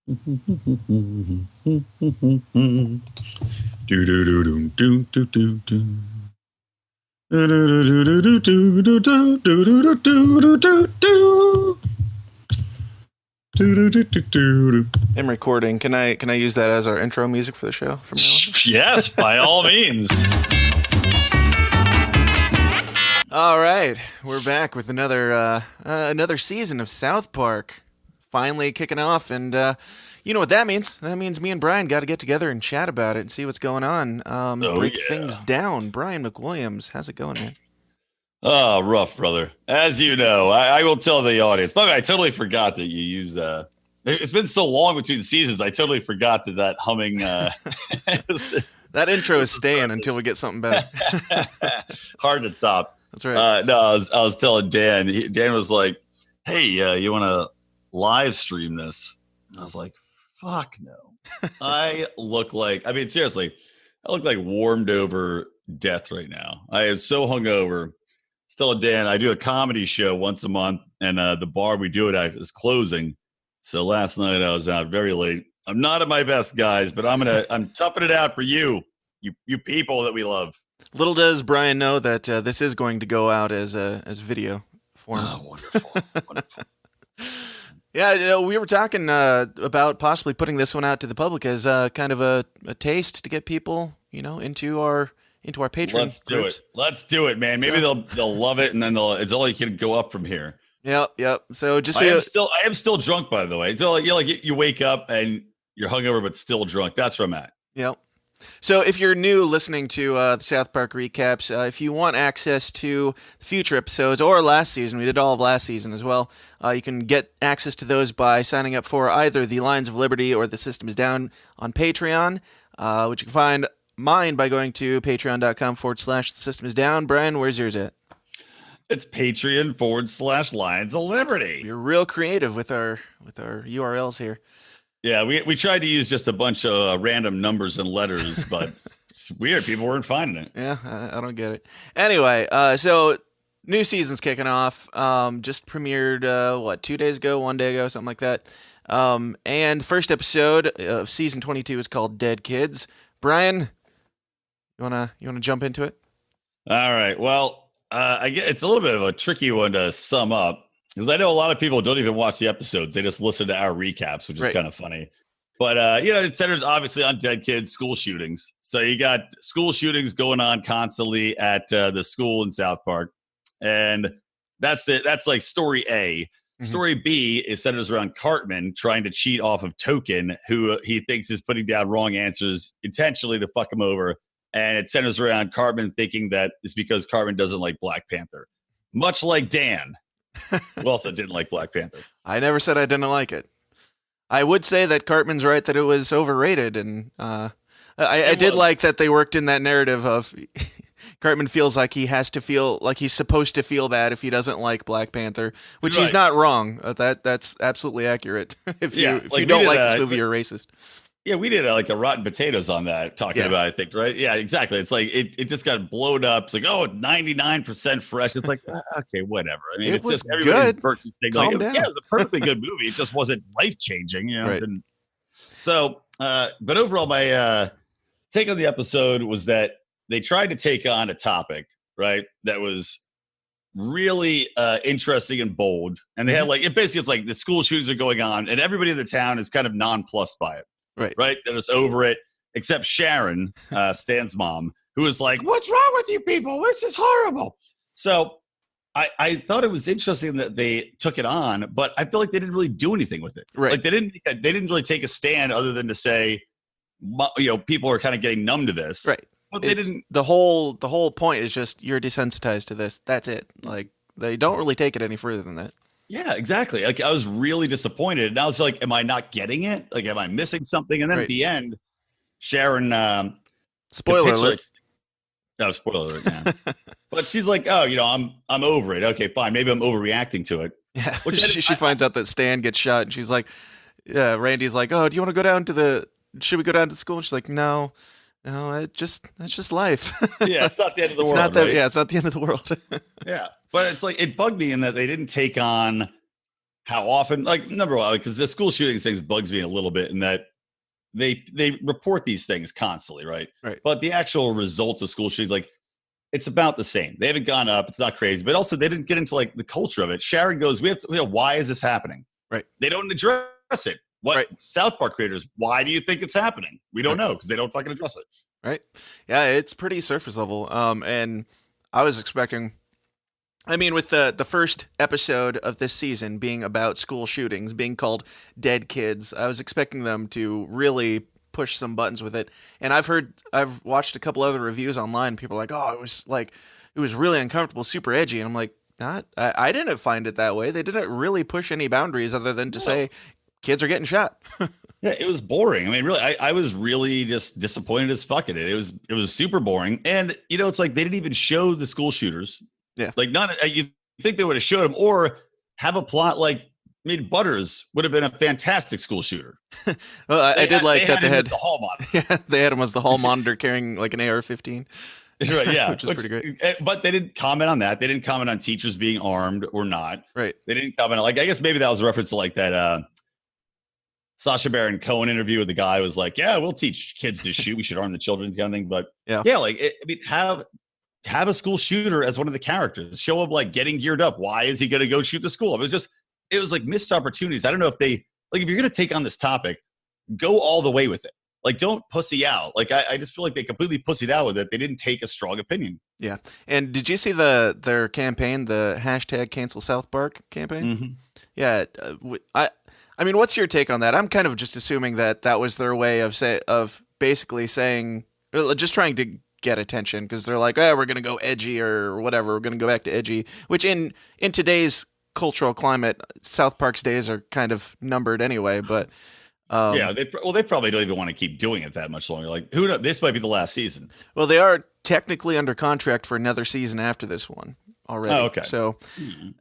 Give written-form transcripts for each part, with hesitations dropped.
Do do do do do do do do. I'm recording. Can I use that as our intro music for the show from now on? Yes, by all means. All right, we're back with another season of South Park, finally kicking off, and you know what that means? That means me and Brian got to get together and chat about it and see what's going on. Break things down. Brian McWilliams, how's it going, man? Oh, rough, brother. As you know, I will tell the audience. By the way, I totally forgot that you use. It's been so long between seasons. I totally forgot that humming. That intro is staying until we get something better. Hard to top. That's right. No, I was telling Dan. Dan was like, "Hey, you want to live stream this?" And I was like, "Fuck no." I look like. I mean, seriously, I look like warmed over death right now. I am so hungover. Still, Dan, I do a comedy show once a month, and the bar we do it at is closing. So last night I was out very late. I'm not at my best, guys, but I'm toughing it out for you people that we love. Little does Brian know that this is going to go out as video form. Oh, wonderful, wonderful. Yeah, you know, we were talking about possibly putting this one out to the public as kind of a taste to get people, you know, into our Patreon. Let's do it. Let's do it, man. Maybe they'll love it, and then it's only can go up from here. Yep. So just I am still drunk, by the way. So you wake up and you're hungover but still drunk. That's where I'm at. Yep. So if you're new listening to the South Park recaps, if you want access to future episodes or last season, we did all of last season as well, you can get access to those by signing up for either the Lions of Liberty or the System is Down on Patreon, which you can find mine by going to patreon.com/the System is Down. Brian, where's yours at? It's Patreon/Lions of Liberty. You're real creative with our URLs here. Yeah, we tried to use just a bunch of random numbers and letters, but it's weird. People weren't finding it. Yeah, I don't get it. Anyway, so new season's kicking off. Just premiered, 2 days ago, 1 day ago, something like that. And first episode of season 22 is called Dead Kids. Brian, you wanna jump into it? All right. Well, I get it's a little bit of a tricky one to sum up. Because I know a lot of people don't even watch the episodes. They just listen to our recaps, which is kind of funny. But, it centers obviously on dead kids, school shootings. So you got school shootings going on constantly at the school in South Park. And that's like story A. Mm-hmm. Story B is centers around Cartman trying to cheat off of Token, who he thinks is putting down wrong answers intentionally to fuck him over. And it centers around Cartman thinking that it's because Cartman doesn't like Black Panther. Much like Dan. Who also didn't like Black Panther. I never said I didn't like it. I would say that Cartman's right that it was overrated, and I did like that they worked in that narrative of Cartman feels like he has to feel like he's supposed to feel bad if he doesn't like Black Panther, which he's not wrong. That's absolutely accurate. If you don't like this movie, you're racist. Yeah, we did like a Rotten Potatoes on that, talking about it, I think, right? Yeah, exactly. It's like it just got blown up. It's like, 99% fresh. It's like, okay, whatever. I mean, it was just everybody's good. Calm down. Yeah, it was a perfectly good movie. It just wasn't life-changing, you know. Right. So, but overall, my take on the episode was that they tried to take on a topic, right, that was really interesting and bold. And they had it's like the school shootings are going on, and everybody in the town is kind of nonplussed by it. Right. They're just over it, except Sharon, Stan's mom, who was like, "What's wrong with you people? This is horrible." So I thought it was interesting that they took it on, but I feel like they didn't really do anything with it. Right. Like they didn't really take a stand other than to say, people are kind of getting numb to this. Right. But they didn't. The whole point is just you're desensitized to this. That's it. Like they don't really take it any further than that. Yeah, exactly. Like I was really disappointed. And I was like, am I not getting it? Like, am I missing something? And then at the end, Sharon, spoiler alert. No, spoiler alert. Yeah. But she's like, oh, I'm over it. Okay, fine. Maybe I'm overreacting to it. Yeah. She finds out that Stan gets shot, and she's like, yeah. Randy's like, oh, do you want to go down should we go down to school? And she's like, no, that's just life. Yeah, it's not the end of the world. Yeah, it's not the end of the world. Yeah. But it's like, it bugged me in that they didn't take on how often, like number one, because the school shooting things bugs me a little bit in that they report these things constantly, right? Right. But the actual results of school shootings, like it's about the same. They haven't gone up. It's not crazy, but also they didn't get into like the culture of it. Sharon goes, we have to, why is this happening? Right. They don't address it. What right. South Park creators, why do you think it's happening? We don't know because they don't fucking address it. Right. Yeah, it's pretty surface level. And I was expecting, I mean, with the first episode of this season being about school shootings, being called Dead Kids, I was expecting them to really push some buttons with it. And I've watched a couple other reviews online. People are like, oh, it was really uncomfortable, super edgy. And I'm like, I didn't find it that way. They didn't really push any boundaries other than to say kids are getting shot. Yeah, it was boring. I mean, really, I was really just disappointed as fuck in it. It was super boring. And, it's like they didn't even show the school shooters. Yeah. Like, you think they would have showed them or have a plot like, I mean, Butters would have been a fantastic school shooter. Well, I did like that they had the hall monitor. Yeah, they had him as the hall monitor carrying like an AR-15. Right, yeah. Which is pretty great. But they didn't comment on that. They didn't comment on teachers being armed or not. Right. They didn't comment on, like, I guess maybe that was a reference to like that Sacha Baron Cohen interview with the guy who was like, yeah, we'll teach kids to shoot. We should arm the children kind of thing. But like, I mean, have a school shooter as one of the characters. Show him like getting geared up. Why is he going to go shoot the school? It was like missed opportunities. I don't know if if you're going to take on this topic, go all the way with it. Like, don't pussy out. Like, I just feel like they completely pussied out with it. They didn't take a strong opinion. Yeah. And did you see their campaign, the hashtag Cancel South Park campaign? Mm-hmm. Yeah. I mean, what's your take on that? I'm kind of just assuming that was their way of basically saying, just trying to get attention because they're like, we're going to go edgy or whatever. We're going to go back to edgy, which in today's cultural climate, South Park's days are kind of numbered anyway, but they probably don't even want to keep doing it that much longer. Like, who knows? This might be the last season. Well, they are technically under contract for another season after this one already. Oh, okay. So,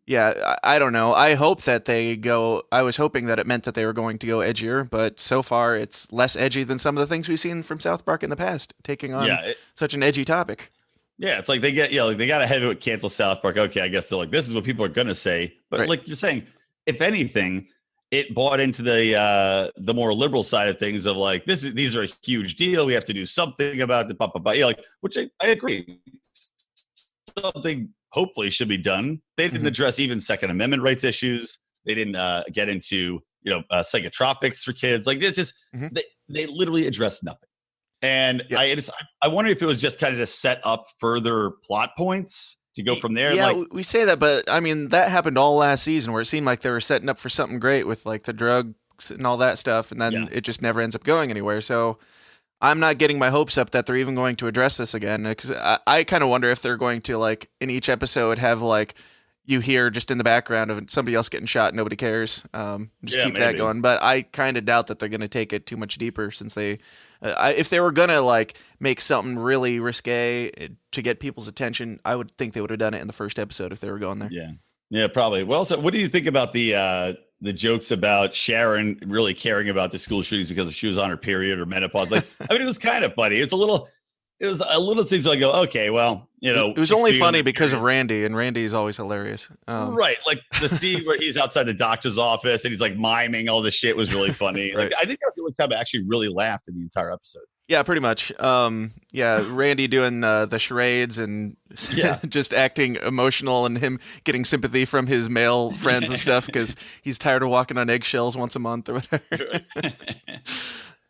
yeah, I don't know. I hope that they go. I was hoping that it meant that they were going to go edgier, but so far it's less edgy than some of the things we've seen from South Park in the past, taking on such an edgy topic. Yeah, it's like they got ahead of it, cancel South Park. Okay, I guess they're like, this is what people are gonna say. But like you're saying, if anything, it bought into the more liberal side of things of like these are a huge deal. We have to do something about the which I agree. Something hopefully should be done. They didn't address even Second Amendment rights issues. They didn't get into psychotropics for kids. Like this is they literally addressed nothing. And I wonder if it was just kind of to set up further plot points to go from there. Yeah, we say that, but I mean, that happened all last season where it seemed like they were setting up for something great with like the drugs and all that stuff. And then it just never ends up going anywhere. So I'm not getting my hopes up that they're even going to address this again. Because I kind of wonder if they're going to, like, in each episode have like you hear just in the background of somebody else getting shot, nobody cares. Keep that going. But I kind of doubt that they're going to take it too much deeper since they, if they were going to like make something really risque to get people's attention, I would think they would have done it in the first episode if they were going there. Yeah, probably. Well, so what do you think about the jokes about Sharon really caring about the school shootings because she was on her period or menopause? Like, I mean, it was kind of funny. It was a little things where I go, okay, well, it was only funny because of Randy, and Randy is always hilarious. Right. Like the scene where he's outside the doctor's office and he's like miming all this shit was really funny. Right. Like, I think that's the only time I actually really laughed in the entire episode. Yeah, pretty much. Randy doing the charades and just acting emotional and him getting sympathy from his male friends and stuff because he's tired of walking on eggshells once a month or whatever.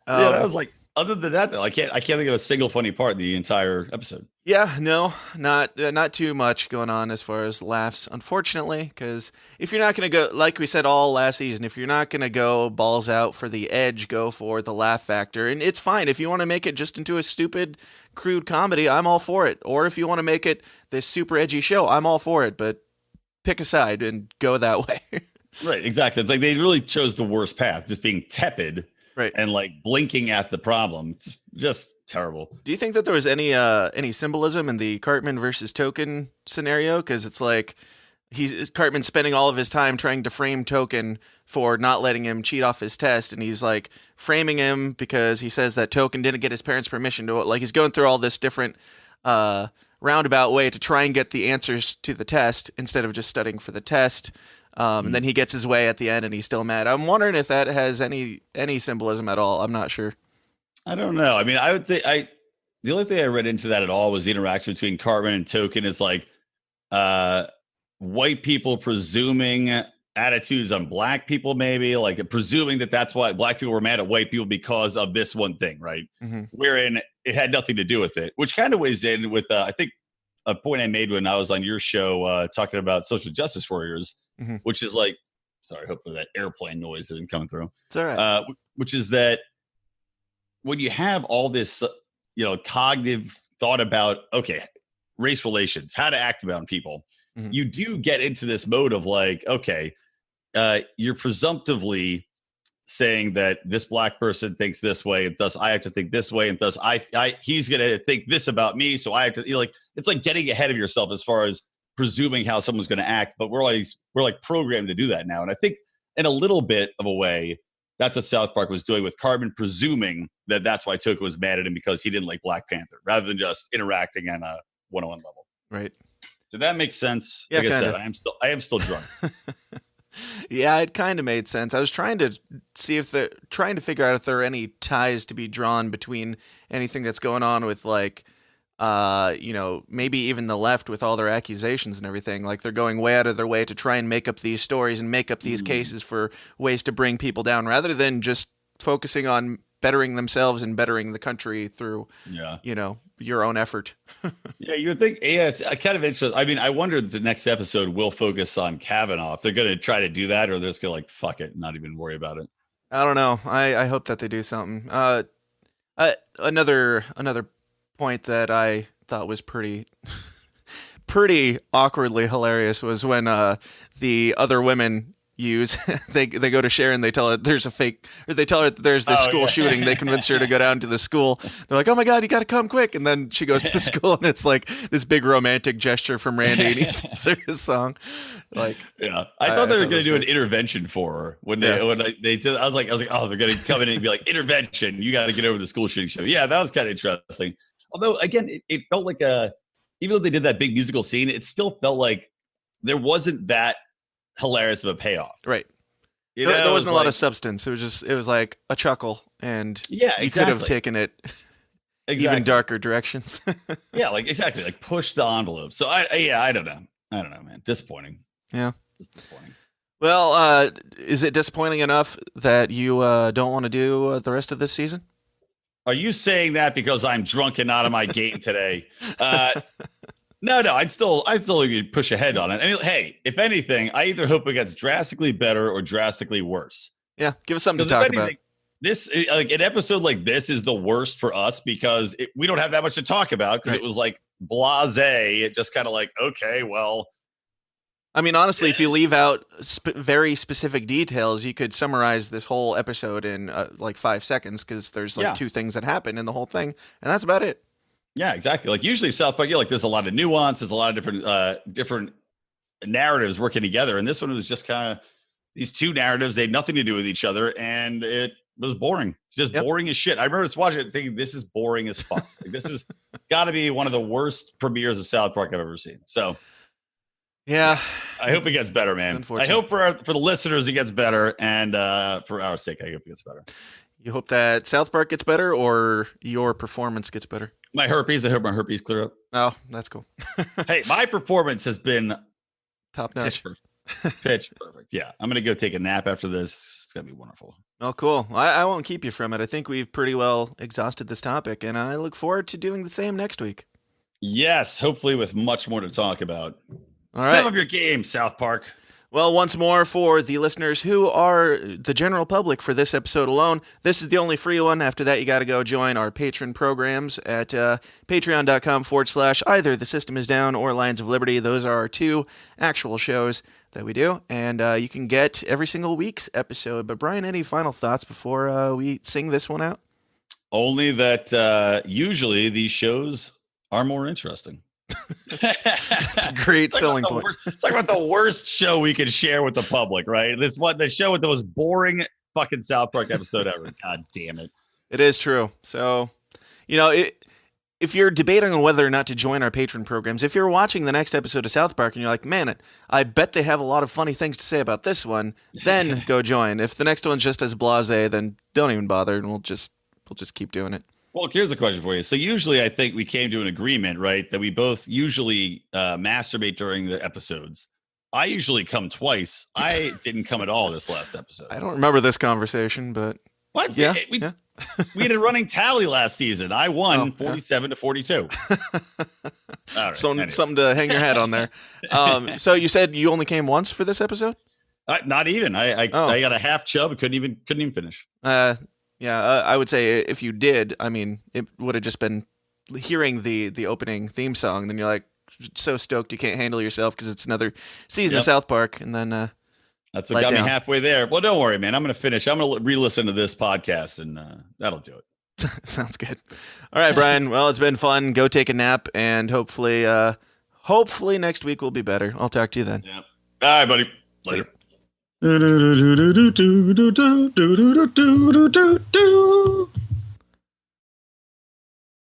That was like, other than that, though, I can't think of a single funny part in the entire episode. Yeah, no, not too much going on as far as laughs, unfortunately, because if you're not going to go, like we said all last season, if you're not going to go balls out for the edge, go for the laugh factor. And it's fine. If you want to make it just into a stupid, crude comedy, I'm all for it. Or if you want to make it this super edgy show, I'm all for it. But pick a side and go that way. Right, exactly. It's like they really chose the worst path, just being tepid. Right. And like blinking at the problem. It's just terrible. Do you think that there was any symbolism in the Cartman versus Token scenario? Because it's like Cartman's spending all of his time trying to frame Token for not letting him cheat off his test, and he's like framing him because he says that Token didn't get his parents' permission to, like, he's going through all this different roundabout way to try and get the answers to the test instead of just studying for the test. And then he gets his way at the end and he's still mad. I'm wondering if that has any symbolism at all. I'm not sure. I don't know. I mean, I would think the only thing I read into that at all was the interaction between Cartman and Token is like white people presuming attitudes on black people, maybe like presuming that that's why black people were mad at white people because of this one thing, right? Mm-hmm. Wherein it had nothing to do with it, which kind of weighs in with, I think, a point I made when I was on your show talking about social justice warriors, mm-hmm. which is like, sorry, hopefully that airplane noise isn't coming through. It's all right. Which is that when you have all this, cognitive thought about, okay, race relations, how to act about people, mm-hmm. you do get into this mode of like, okay, you're presumptively saying that this black person thinks this way, and thus I have to think this way, and thus he's gonna think this about me, so I have to it's like getting ahead of yourself as far as presuming how someone's going to act. But we're like programmed to do that now, and I think in a little bit of a way, that's what South Park was doing with Cartman, presuming that that's why Toka was mad at him because he didn't like Black Panther, rather than just interacting on a one-on-one level. Right. Did that make sense? Yeah, like I said, I am still drunk. Yeah, it kind of made sense. I was trying to figure out if there are any ties to be drawn between anything that's going on with like, maybe even the left with all their accusations and everything. Like they're going way out of their way to try and make up these stories and make up these cases for ways to bring people down, rather than just focusing on bettering themselves and bettering the country through, your own effort. Yeah, you would think. Yeah, it's kind of interesting. I mean, I wonder if the next episode will focus on Kavanaugh. If they're going to try to do that, or they're just going to like, fuck it, not even worry about it. I don't know. I hope that they do something. Another point that I thought was pretty awkwardly hilarious was when the other women they go to Sharon, they tell her there's a fake, or they tell her that there's this school shooting. They convince her to go down to the school. They're like, oh my God, you got to come quick. And then she goes to the school and it's like this big romantic gesture from Randy and he sings her his song. Like, yeah, I thought they were going to do an intervention for her when they did. I was like, oh, they're going to come in and be like, intervention. You got to get over the school shooting show. Yeah, that was kind of interesting. Although again, it felt like even though they did that big musical scene, it still felt like there wasn't that hilarious of a payoff. Right. There wasn't a lot of substance. It was like a chuckle, and you could have taken it even darker directions. Yeah, like exactly, like push the envelope. So I don't know, man. Disappointing. Yeah. Disappointing. Well, is it disappointing enough that you don't want to do the rest of this season? Are you saying that because I'm drunk and not on my game today? No, I'd still push ahead on it. I mean, hey, if anything, I either hope it gets drastically better or drastically worse. Yeah, give us something to talk about. This, like an episode like this, is the worst for us because we don't have that much to talk about because It was like blasé. It just kind of like, okay, well. I mean, honestly, if you leave out very specific details, you could summarize this whole episode in like 5 seconds because there's like 2 things that happen in the whole thing, and that's about it. Yeah, exactly. Like usually South Park, there's a lot of nuance. There's a lot of different narratives working together. And this one was just kind of these 2 narratives. They had nothing to do with each other. And it was boring. Just boring as shit. I remember just watching it thinking, this is boring as fuck. Like, this has got to be one of the worst premieres of South Park I've ever seen. So, yeah, I hope it gets better, man. I hope for the listeners it gets better. And for our sake, I hope it gets better. You hope that South Park gets better or your performance gets better? My herpes. I hope my herpes clear up. Oh, that's cool. Hey, my performance has been top notch. Pitch perfect. Yeah, I'm gonna go take a nap after this. It's gonna be wonderful. Oh, cool. I won't keep you from it. I think we've pretty well exhausted this topic, and I look forward to doing the same next week. Yes, hopefully with much more to talk about. All right. Step up your game, South Park. Well, once more for the listeners who are the general public for this episode alone, this is the only free one. After that, you got to go join our patron programs at patreon.com/either The System Is Down or Lions of Liberty. Those are our 2 actual shows that we do, and you can get every single week's episode. But Brian, any final thoughts before we sing this one out? Only that usually these shows are more interesting. That's a great selling point. It's like about the worst show we can share with the public, right? This one, the show with the most boring fucking South Park episode ever. God damn it. It is true. So, if you're debating on whether or not to join our patron programs, if you're watching the next episode of South Park and you're like, man, I bet they have a lot of funny things to say about this one, then go join. If the next one's just as blasé, then don't even bother, and we'll just keep doing it. Well, here's a question for you. So usually I think we came to an agreement, right, that we both usually masturbate during the episodes. I usually come twice. I didn't come at all this last episode. I don't remember this conversation, but what? Yeah, we had a running tally last season. I won 47 to 42. All right, something to hang your hat on there. So you said you only came once for this episode? Not even. I got a half chub. Couldn't even finish. I would say if you did, I mean, it would have just been hearing the opening theme song. Then you're like so stoked you can't handle yourself because it's another season of South Park, and then that's what got me halfway there. Well, don't worry, man. I'm going to finish. I'm going to re-listen to this podcast, and that'll do it. Sounds good. All right, Brian. Well, it's been fun. Go take a nap, and hopefully next week will be better. I'll talk to you then. Yeah. All right, buddy. Later.